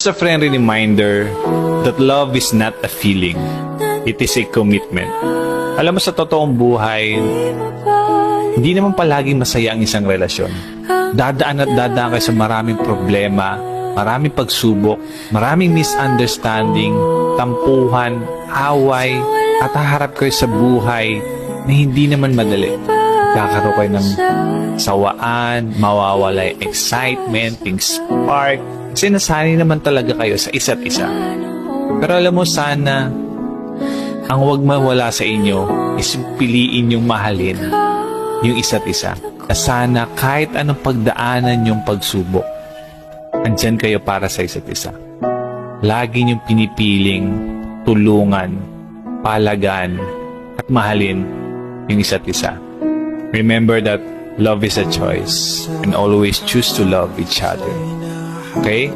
Just a friendly reminder that love is not a feeling. It is a commitment. Alam mo, sa totoong buhay, hindi naman palaging masaya ang isang relasyon. Dadaan at dadaan kayo sa maraming problema, maraming pagsubok, maraming misunderstanding, tampuhan, away, at haharap kayo sa buhay na hindi naman madali. Kakaroon kayo ng sawaan, mawawala yung excitement, yung spark, kasi nasanay naman talaga kayo sa isa't isa. Pero alam mo, sana ang huwag mawala sa inyo is piliin yung mahalin yung isa't isa. Na sana kahit anong pagdaanan yung pagsubok, andyan kayo para sa isa't isa. Lagi niyong pinipiling tulungan, palagan, at mahalin yung isa't isa. Remember that love is a choice and always choose to love each other. Okay?